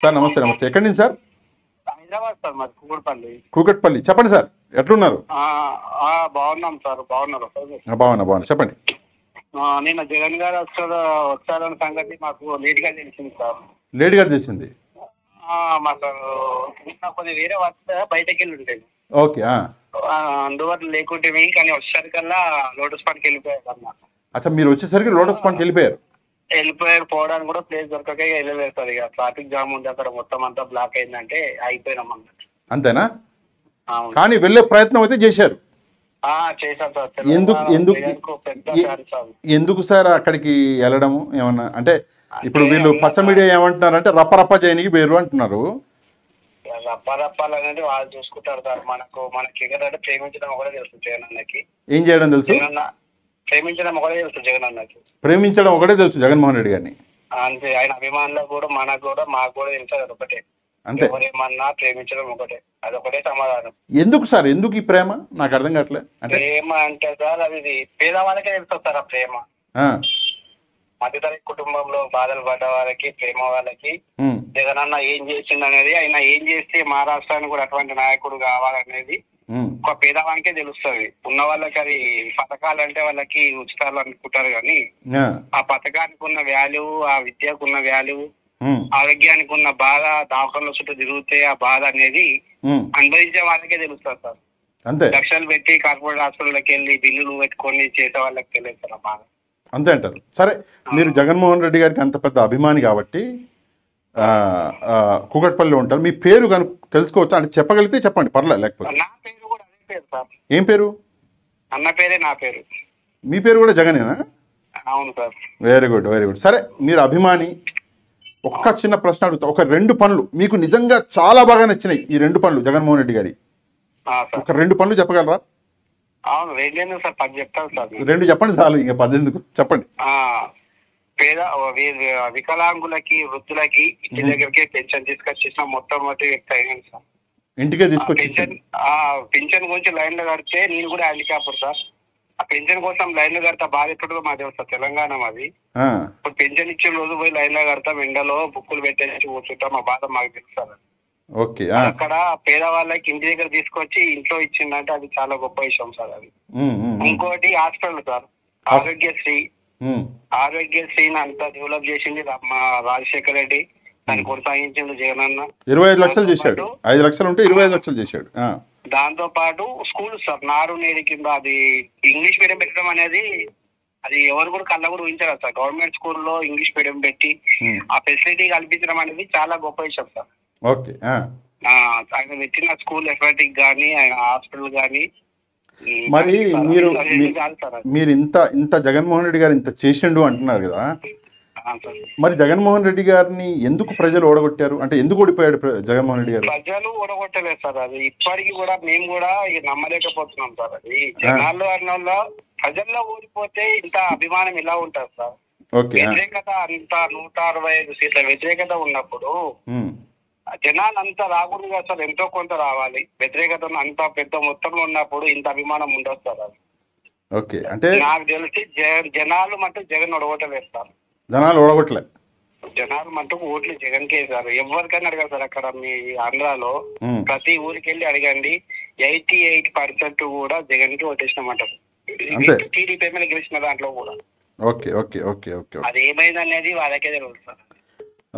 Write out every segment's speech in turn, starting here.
Sir నమస్తే నమస్తే. ఎక్కడి నుంచి సార్? హైదరాబాద్ సార్ మాది కూకట్పల్లి. కూకట్పల్లి. చెప్పండి సార్, ఎట్లున్నారు? బాగున్నాం సార్. బాగున్నారు సార్? బాగున్నా చెప్పండి. నిన్న జగన్ గారు వచ్చారన్న సంగతి మాకు లేట్ గా తెలిసింది సార్. లేట్గా తెలిసింది? మాకు కొద్దిగా వేరే వర్క్ బయటకు వెళ్ళి ఉంటాయి. ఓకే. అందువల్ల లేకుంటే కానీ వచ్చేసరికల్లా లోటస్ పాండ్కి వెళ్ళిపోయారు అన్న. అచ్చా, మీరు వచ్చేసరికి లోటస్ పాండ్కి వెళ్ళిపోయారు? పోవడానికి కూడా ప్లేస్ దొరకక వెళ్ళలేదు సార్. ఇక ట్రాఫిక్ జామ్ ఉంది అక్కడ, మొత్తం అంతా బ్లాక్ అయిందంటే అయిపోయినాం అన్నట్టు. అంతేనా? కానీ వెళ్ళే ప్రయత్నం అయితే చేశారు? చేశారు సార్. ఎందుకు సార్ అక్కడికి వెళ్ళడము? ఏమన్నా అంటే ఇప్పుడు వీళ్ళు పచ్చ మీడియా ఏమంటున్నారంటే రప్ప చేయనికి పేరు అంటున్నారు. రప్పాలు అనేది వాళ్ళు చూసుకుంటారు సార్. మనకి ఏంటంటే ప్రేమించడం ఒకటే తెలుసు జగన్ అన్నకి. ఏం చేయడం తెలుసు? ప్రేమించడం ఒకటే తెలుసు జగన్ అన్నకి. ప్రేమించడం ఒకటే తెలుసు జగన్మోహన్ రెడ్డి గారిని. అంతే. ఆయన అభిమానులకు కూడా మనకు కూడా మాకు కూడా తెలుసు అది ఒకటే. అంతే. ఎవరేమన్నా ప్రేమించడం ఒకటే, అదొకటే సమాధానం. ఎందుకు సార్, ఎందుకు ఈ ప్రేమ? నాకు అర్థం కావట్లేదు. ప్రేమ అంటే సార్ అది పేదవాళ్ళకే తెలుస్తుంది సార్. ఆ ప్రేమ మధ్యతరగతి కుటుంబంలో బాధలు పడ్డ వాళ్ళకి, ప్రేమ వాళ్ళకి జగన్ అన్న ఏం చేసిండు అనేది, ఆయన ఏం చేస్తే మహారాష్ట్రానికి కూడా అటువంటి నాయకుడు కావాలనేది ఒక పేదవానికే తెలుస్తుంది. ఉన్న వాళ్ళకి అది పథకాలు అంటే వాళ్ళకి ఉచితాలు అనుకుంటారు కానీ ఆ పథకానికి ఉన్న వాల్యూ, ఆ విద్యకు ఉన్న వాల్యూ, ఆరోగ్యానికి ఉన్న బాధ, దవాఖానల చుట్టూ తిరిగితే ఆ బాధ అనేది అనుభవించే వాళ్ళకే తెలుస్తుంది సార్. అంతే. లక్షలు పెట్టి కార్పొరేట్ హాస్పిటల్కి వెళ్ళి బిల్లులు పెట్టుకొని చేసే వాళ్ళకి తెలియదు సార్ ఆ బాధ. అంతే అంటారు. సరే, మీరు జగన్మోహన్ రెడ్డి గారికి అంత పెద్ద అభిమాని కాబట్టి కూకట్పల్లిలో ఉంటారు. మీ పేరు కనుక తెలుసుకోవచ్చు అంటే చెప్పగలిగితే చెప్పండి, పర్లేదు. లేకపోతే నా పేరు కూడా అదే పేరు సార్. ఏం పేరు? అన్న పేరే నా పేరు. మీ పేరు కూడా జగనేనా? అవును sir. Very good, very good. సరే, మీరు అభిమాని. ఒక్క చిన్న ప్రశ్న అడుగుతా. ఒక 2 పనులు మీకు నిజంగా చాలా బాగా నచ్చినాయి, ఈ 2 పనులు జగన్మోహన్ రెడ్డి గారి. ఒక 2 పనులు చెప్పగలరా? అవును, 2 సార్. 10 చెప్తాను సార్. 2 చెప్పండి చాలు, ఇంకా 10 ఎందుకు, చెప్పండి. పేద వికలాంగులకి, వృద్ధులకి ఇంటి దగ్గరికి పెన్షన్ తీసుకొచ్చేసిన మొట్టమొదటి వ్యక్తి అయినాను సార్. ఇంటికే తీసుకొచ్చి పెన్షన్ గురించి లైన్లో కడితే నేను కూడా హ్యాండిక్యాప్ సార్. ఆ పెన్షన్ కోసం లైన్లో కడతా బాధ ఎప్పుడుగా మా తెలుసు సార్. తెలంగాణ మాది. ఇప్పుడు పెన్షన్ ఇచ్చిన రోజు పోయి లైన్లో కడతాం, ఎండలో బుక్కులు పెట్టేసి కూర్చుంటాం. మా బాధ మాకు తెలుసు సార్. ఓకే. అక్కడ పేదవాళ్ళకి ఇంటి దగ్గర తీసుకొచ్చి ఇంట్లో ఇచ్చిందంటే అది చాలా గొప్ప విషయం సార్. అది ఇంకోటి హాస్పిటల్ సార్. ఆరోగ్యశ్రీని అంతా డెవలప్ చేసింది మా రాజశేఖర రెడ్డి. దాన్ని కొనసాగించింది జగన్ అన్న. 25 లక్షలు చేశాడు. 5 లక్షలు ఉంటే 25 లక్షలు చేశాడు. దాంతో పాటు స్కూల్ సార్, నాడు నేడు కింద అది ఇంగ్లీష్ మీడియం పెట్టడం అనేది అది ఎవరు కూడా కళ్ళ కూడా ఊహించారు సార్. గవర్నమెంట్ స్కూల్లో ఇంగ్లీష్ మీడియం పెట్టి ఆ ఫెసిలిటీ కల్పించడం అనేది చాలా గొప్ప విషయం సార్. ఓకే. ఆయన పెట్టిన స్కూల్ ఎఫ్ఐటిక్ కానీ, ఆయన హాస్పిటల్ కానీ. మరి మీరు ఇంత జగన్మోహన్ రెడ్డి గారు ఇంత చేసిండు అంటున్నారు కదా, మరి జగన్మోహన్ రెడ్డి గారిని ఎందుకు ప్రజలు ఓడగొట్టారు? అంటే ఎందుకు ఓడిపోయాడు జగన్మోహన్ రెడ్డి గారు? ప్రజలు ఓడగొట్టలేదు సార్. అది ఇప్పటికీ కూడా మేము కూడా నమ్మలేకపోతున్నాం సార్. అది జనాల్లో అన్న ప్రజల్లో ఓడిపోతే ఇంత అభిమానం ఎలా ఉంటుంది సార్? వ్యతిరేకత అంత 165 సీట్ల వ్యతిరేకత ఉన్నప్పుడు జనాలు అంతా రాకూడదు కదా సార్. ఎంతో కొంత రావాలి. వ్యతిరేకత అంత పెద్ద మొత్తంలో ఉన్నప్పుడు ఇంత అభిమానం ఉండదు సార్. అది ఓకే. అంటే నాకు తెలిసి జనాలు మటుకు జగన్ ఓడగొట్టలేదు సార్. జనాలు ఓడగొట్టలే. జనాలు మటుకు ఓట్లు జగన్ కే సార్. ఎవరికైనా అడగాలి సార్. అక్కడ మీ ఆంధ్రాలో ప్రతి ఊరికి వెళ్ళి అడగండి, 88% కూడా జగన్ కి ఓటేసినామంటారు. టీడీపీ ఎమ్మెల్యే గెలిచిన దాంట్లో కూడా. Okay okay okay okay. అది ఏమైంది అనేది వాళ్ళకే తెలియదు sir.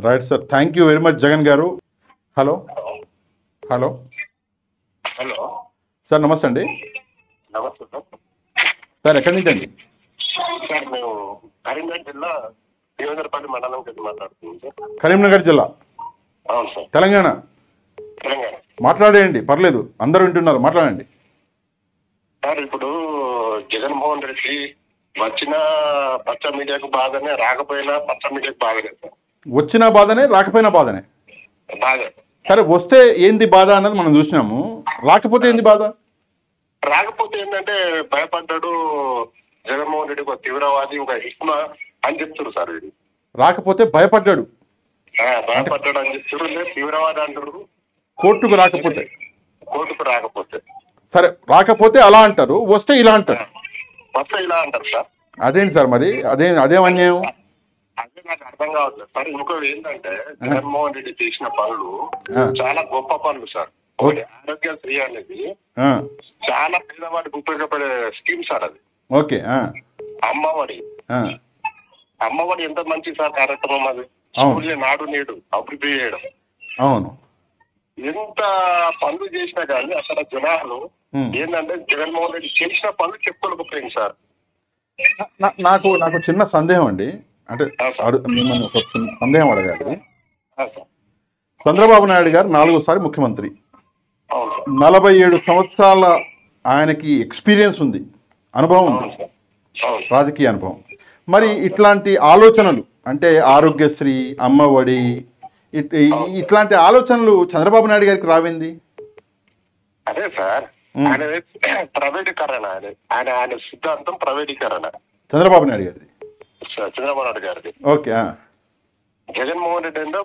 Right sir, thank you very much Jagan గారు. హలో హలో హలో సార్, నమస్తే అండి. నమస్తే సార్. సార్ ఎక్కడి నుంచి అండి? సార్ మేము కరీంనగర్ జిల్లా దేవేంద్రపల్లి మండలం కింద మాట్లాడుతున్నాం సార్. కరీంనగర్ జిల్లా? అవును సార్. తెలంగాణ? తెలంగాణ. మాట్లాడేయండి, పర్లేదు, అందరూ వింటున్నారు, మాట్లాడండి. సార్ ఇప్పుడు జగన్మోహన్ రెడ్డి వచ్చిన పచ్చ మీడియాకు బాధనే, రాకపోయినా పచ్చ మీడియాకు బాధనే సార్. వచ్చిన బాధనే, రాకపోయినా బాధనే. బాధ. సరే, వస్తే ఏంది బాధ అన్నది మనం చూసినాము. రాకపోతే ఏంది బాధ? రాకపోతే ఏంటంటే భయపడ్డాడు జగన్మోహన్ రెడ్డి, ఒక తీవ్రవాది, ఒక హిస్మా అని చెప్తారు సార్. ఇది రాకపోతే భయపడ్డాడు, భయపడ్డాడు అని చెప్తారు. తీవ్రవాది అంటారు. కోర్టుకు రాకపోతే సరే, రాకపోతే అలా అంటారు, వస్తే ఇలా అంటారు. వస్తే ఇలా అంటారు సార్. అదేంటి సార్ మరి? అదేం అన్యాయం? అదే నాకు అర్థం కావట్లేదు సార్. ఇంకోటి ఏంటంటే జగన్మోహన్ రెడ్డి చేసిన పనులు చాలా గొప్ప పనులు సార్. ఒకటి ఆరోగ్యశ్రీ అనేది చాలా పేదవాడికి ఉపయోగపడే స్కీమ్ సార్ అది. ఓకే. అమ్మఒడి ఎంత మంచి సార్ కార్యక్రమం అది. నాడు నేడు అభివృద్ధి చేయడం. అవును. ఎంత పనులు చేసినా కానీ అక్కడ జనాలు ఏంటంటే జగన్మోహన్ రెడ్డి చేసిన పనులు చెప్పుకోలేకపోయింది సార్. నాకు చిన్న సందేహం అండి. అంటే మిమ్మల్ని ఒక సందేహం అడగాలి. చంద్రబాబు నాయుడు గారు 4వసారి ముఖ్యమంత్రి. 47 సంవత్సరాల ఆయనకి ఎక్స్పీరియన్స్ ఉంది, అనుభవం ఉంది, రాజకీయ అనుభవం. మరి ఇట్లాంటి ఆలోచనలు అంటే ఆరోగ్యశ్రీ, అమ్మఒడి, ఇట్లాంటి ఆలోచనలు చంద్రబాబు నాయుడు గారికి రావింది? అదే సార్, ఆయన ప్రైవేటీకరణ, ఆయన సిద్ధాంతం ప్రైవేటీకరణ చంద్రబాబు నాయుడు గారిది. చంద్రబాబు నాయుడు గారిది. ఓకే. జగన్మోహన్ రెడ్డి అంటే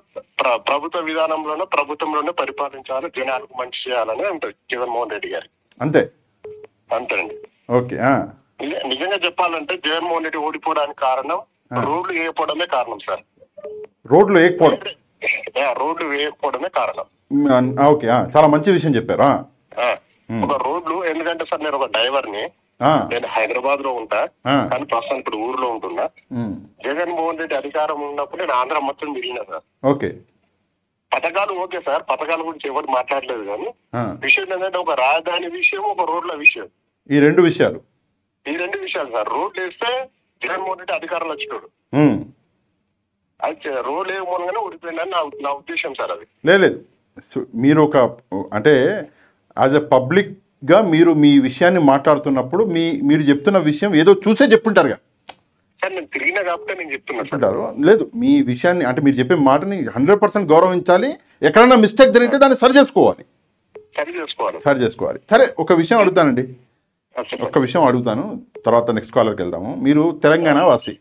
ప్రభుత్వ విధానంలోనే ప్రభుత్వంలోనే పరిపాలించాలి, జనాలకు మంచి చేయాలని ఉంటుంది జగన్మోహన్ రెడ్డి గారి. అంతే అండి. ఓకే. నిజంగా చెప్పాలంటే జగన్మోహన్ రెడ్డి ఓడిపోవడానికి కారణం రోడ్లు వేయకపోవడమే కారణం సార్. రోడ్లు వేయకపోవడం, రోడ్లు వేయకపోవడమే కారణం. ఓకే, చాలా మంచి విషయం చెప్పారు. ఒక రోడ్లు, ఎందుకంటే సార్ నేను ఒక డ్రైవర్ని, నేను హైదరాబాద్ లో ఉంటా కానీ ప్రస్తుతం ఇప్పుడు ఊర్లో ఉంటున్నా. జగన్మోహన్ రెడ్డి అధికారం ఉన్నప్పుడు నేను ఆంధ్ర మొత్తం తిరిగినా సార్. ఓకే. పథకాలు ఓకే సార్, పథకాల గురించి ఎవరు మాట్లాడలేదు కానీ విషయం ఏంటంటే ఒక రాజధాని విషయం, ఒక రోడ్ల విషయం, ఈ రెండు విషయాలు సార్. రోడ్లు వేస్తే జగన్మోహన్ రెడ్డి అధికారంలో వచ్చినాడు, అది రోడ్లు ఏ మూలంగానే ఓడిపోయిందని నా ఉద్దేశం సార్. అది లేదు, మీరు ఒక అంటే యాజ్ ఎ పబ్లిక్ గా మీరు మీ విషయాన్ని మాట్లాడుతున్నప్పుడు మీరు చెప్తున్న విషయం ఏదో చూసే చెప్పుంటారుగా సార్. నేను తిరిగినా కాబట్టి నేను చెప్తున్నారు. లేదు, మీ విషయాన్ని అంటే మీరు చెప్పే మాటని 100% గౌరవించాలి. ఎక్కడైనా మిస్టేక్ జరిగితే దాన్ని సరి చేసుకోవాలి. సరే, ఒక విషయం అడుగుతానండి, ఒక్క విషయం అడుగుతాను, తర్వాత నెక్స్ట్ కాలర్కి వెళ్దాము. మీరు తెలంగాణ వాసి.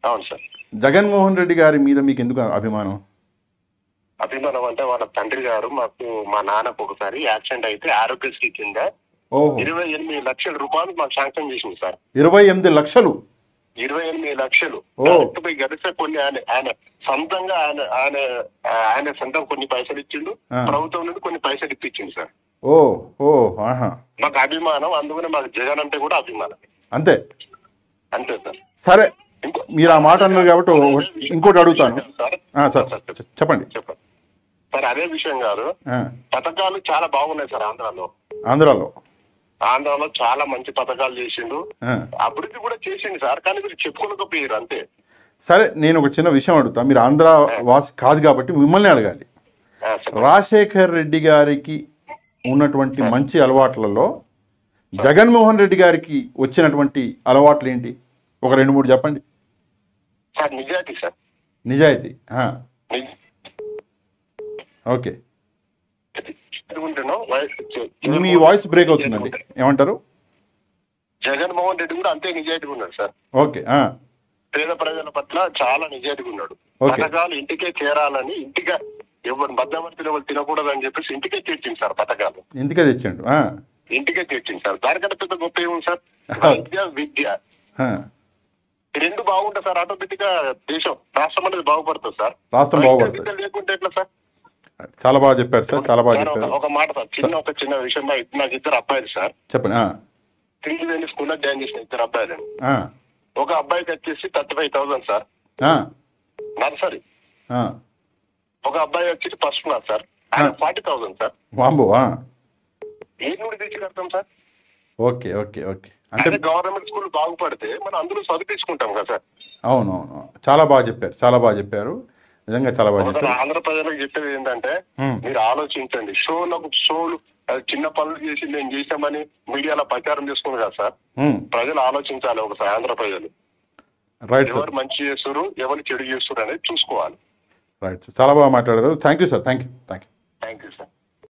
అవును సార్. జగన్మోహన్ రెడ్డి గారి మీద మీకు ఎందుకు అభిమానం? అభిమానం అంటే వాళ్ళ తండ్రి గారు మా నాన్నకు ఒకసారి యాక్సిడెంట్ అయితే ఆరోగ్యశ్రీ కింద 28 లక్షల రూపాయలు మాకు శాంక్షన్ చేసింది సార్. 28 లక్షలు? 28 లక్షలు గడిస్తే కొన్ని ఆయన సొంతంగా ఆయన సొంతం కొన్ని పైసలు ఇచ్చిండు, ప్రభుత్వం నుండి కొన్ని పైసలు ఇప్పించింది సార్. మాకు అభిమానం, అందుకనే మాకు జగన్ అంటే కూడా అభిమానం. అంతే సార్. సరే, మీరు ఆ మాట అన్నారు కాబట్టి ఇంకోటి అడుగుతాను సార్. చెప్పండి సార్. అదే విషయం కాదు, పథకాలు చాలా బాగున్నాయి సార్ ఆంధ్రాలో చాలా మంచి పథకాలు చేసిండు, అభివృద్ధి కూడా చేసిండు సార్. కానీ మీరు చెప్పుకోలేకపోయారు అంతే. సరే, నేను ఒక చిన్న విషయం అడుగుతా, మీరు ఆంధ్ర వాసి కాదు కాబట్టి మిమ్మల్ని అడగాలి. రాజశేఖర్ రెడ్డి గారికి ఉన్నటువంటి మంచి అలవాట్లలో జగన్మోహన్ రెడ్డి గారికి వచ్చినటువంటి అలవాట్లు ఏంటి? ఒక 2-3 చెప్పండి సార్. నిజాయితీ సార్. నిజాయితీ. ఓకే. మీ వాయిస్ బ్రేక్ అవుతుందండి, ఏమంటారు? జగన్మోహన్ రెడ్డి కూడా అంతే నిజాయితీగా ఉన్నాడు సార్. ఓకే. పేద ప్రజల పట్ల చాలా నిజాయితీగా ఉన్నాడు. పథకాలు ఇంటికే చేరాలని, ఇంటిగా ఎవరు మధ్యవర్తులు ఎవరు తినకూడదు అని చెప్పేసి ఇంటికే చేర్చింది సార్. పథకాలు ఇంటికే తెచ్చిండు సార్. దానికంటే పెద్ద గొప్ప ఏముంది సార్? విద్య రెండు బాగుంటుంది సార్, ఆటోమేటిక్ గా రాష్ట్రం అనేది బాగుపడుతుంది సార్. లేకుంటే ఎట్లా సార్? చాలా బాగా చెప్పారు సార్, చాలా బాగా చెప్పారు. ఒక మాట సార్, చిన్న విషయం. నాకు 2 అబ్బాయిలు సార్. చెప్పండి. త్రివేణి స్కూల్లో జాయిన్ చేసిన 2 అబ్బాయిలు. ఒక అబ్బాయికి వచ్చేసి 35,000 సార్ నర్సరీ. ఒక అబ్బాయి వచ్చేసి ఫస్ట్ క్లాస్ సార్, ఆయన 40,000 సార్. ఏ నుండి తెచ్చి కడతాం సార్? ఓకే. అంటే గవర్నమెంట్ స్కూల్ బాగుపడితే మనం అందులో చదివించుకుంటాం కదా సార్. అవునవును, చాలా బాగా చెప్పారు, నిజంగా చాలా బాగా చెప్పారు. ఆంధ్ర ప్రజలకు చెప్పేది ఏంటంటే మీరు ఆలోచించండి. షోలు చిన్న పనులు చేసి మేము చేసామని మీడియాలో ప్రచారం చేసుకున్నారు కదా సార్. ప్రజలు ఆలోచించాలి ఒకసారి. ఆంధ్ర ప్రజలు ఎవరు మంచి చేస్తారు, ఎవరు చెడు చేస్తారు అనేది చూసుకోవాలి. రైట్, చాలా బాగా మాట్లాడారు. Thank you sir. Thank you sir.